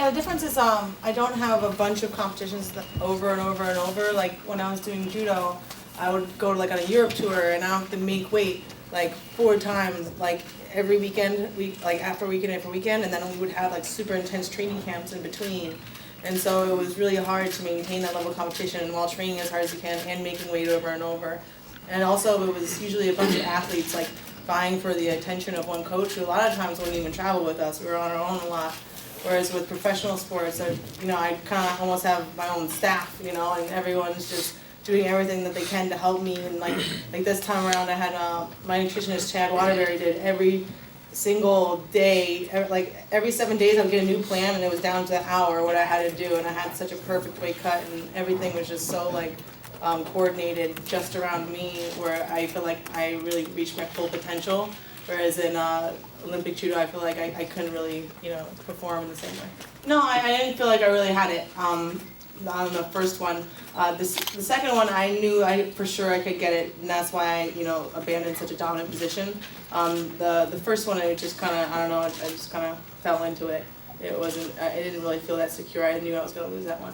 Yeah, the difference is I don't have a bunch of competitions over and over and over. Like when I was doing judo, I would go like on a Europe tour and I have to make weight like 4 times, like every weekend, like after weekend after weekend, and then we would have like super intense training camps in between. And so it was really hard to maintain that level of competition while training as hard as you can and making weight over and over. And also it was usually a bunch of athletes like vying for the attention of one coach who a lot of times wouldn't even travel with us. We were on our own a lot. Whereas with professional sports, I kind of almost have my own staff, and everyone's just doing everything that they can to help me. And like this time around, I had my nutritionist Chad Waterbury did every single day, like every 7 days I would get a new plan, and it was down to the hour what I had to do, and I had such a perfect weight cut, and everything was just so coordinated just around me, where I feel like I really reached my full potential. Whereas in Olympic judo, I feel like I couldn't really, perform in the same way. No, I didn't feel like I really had it on the first one. The second one, I knew for sure I could get it, and that's why I, abandoned such a dominant position. The first one, it just kind of, I don't know, I just kind of fell into it. It wasn't, I didn't really feel that secure. I knew I was going to lose that one.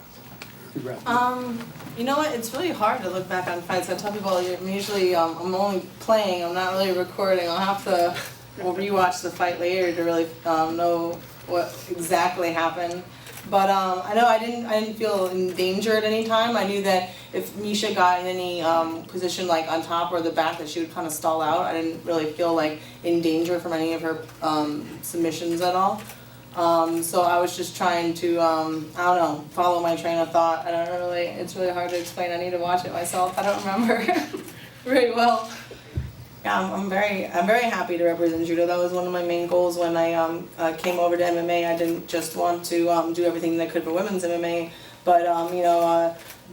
You know what? It's really hard to look back on fights. I tell people I'm usually I'm only playing. I'm not really recording. I'll have to rewatch the fight later to really know what exactly happened. But I know I didn't feel in danger at any time. I knew that if Miesha got in any position like on top or the back, that she would kind of stall out. I didn't really feel like in danger from any of her submissions at all. So I was just trying to, I don't know, follow my train of thought. It's really hard to explain. I need to watch it myself. I don't remember very well. Yeah, I'm very happy to represent judo. That was one of my main goals when I came over to MMA. I didn't just want to do everything that I could for women's MMA, but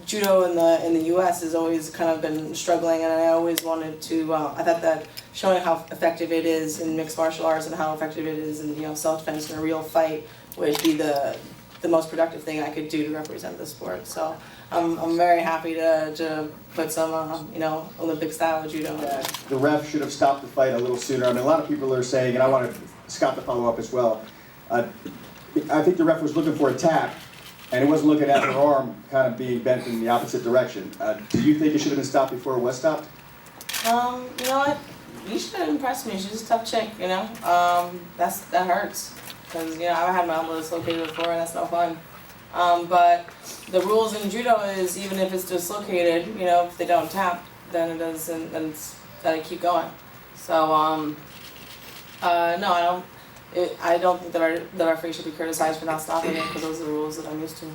judo in the U.S. has always kind of been struggling, and I always wanted to. I thought that showing how effective it is in mixed martial arts and how effective it is in self-defense in a real fight would be the most productive thing I could do to represent the sport. So I'm very happy to put some Olympic style judo. Yeah, the ref should have stopped the fight a little sooner. I mean, a lot of people are saying, and I wanted Scott to follow up as well. I think the ref was looking for a tap, and he wasn't looking at her arm kind of being bent in the opposite direction. Do you think it should have been stopped before it was stopped? You know what? You should have impressed me. She's a tough chick, that hurts. Because, I've had my elbow dislocated before, and that's no fun. But the rules in judo is even if it's dislocated, if they don't tap, then it does, and it's gotta keep going. So, no, I don't think that the referee should be criticized for not stopping it, because those are the rules that I'm used to.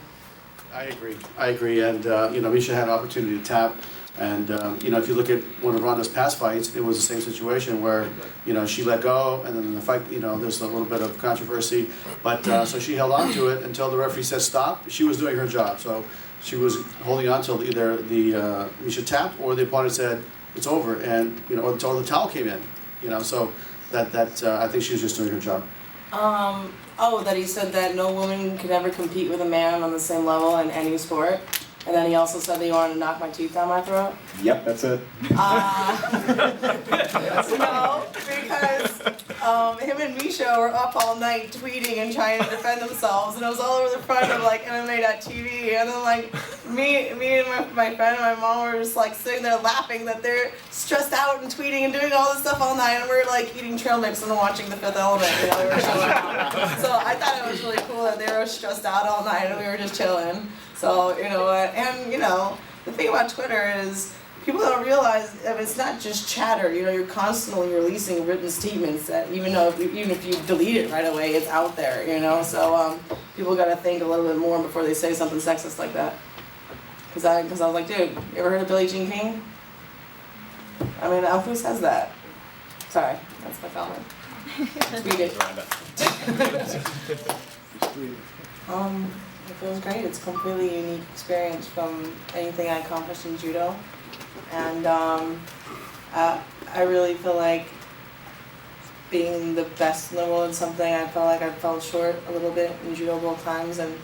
I agree, and Miesha had an opportunity to tap, and if you look at one of Ronda's past fights, it was the same situation where she let go, and then in the fight, there's a little bit of controversy, but so she held on to it until the referee said stop. She was doing her job, so she was holding on until either the Miesha tapped or the opponent said it's over, and or until the towel came in, so that I think she was just doing her job. That he said that no woman could ever compete with a man on the same level in any sport. And then he also said that he wanted to knock my teeth down my throat. Yep, that's it. No, because him and Miesha were up all night tweeting and trying to defend themselves, and it was all over the front of MMA.TV. And then me and my friend and my mom were just sitting there laughing that they're stressed out and tweeting and doing all this stuff all night, and we're eating trail mix and watching The Fifth Element. They were chilling out. So I thought it was really cool that they were stressed out all night and we were just chilling. So, and the thing about Twitter is people don't realize that it's not just chatter, you're constantly releasing written statements that even if you delete it right away, it's out there, so people gotta think a little bit more before they say something sexist like that. Cause I was like, dude, you ever heard of Billie Jean King? I mean, who says that? Sorry, that's my comment. Tweet it. It feels great. It's a completely unique experience from anything I accomplished in judo. And I really feel like being the best in the world is something I felt like I fell short a little bit in judo both times. And,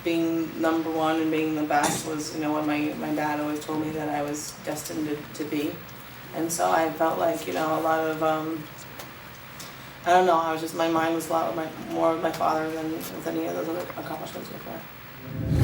being number one and being the best was, what my dad always told me that I was destined to be. And so I felt like, a lot of I don't know, my mind was a lot more with my father than with any of those other accomplishments before.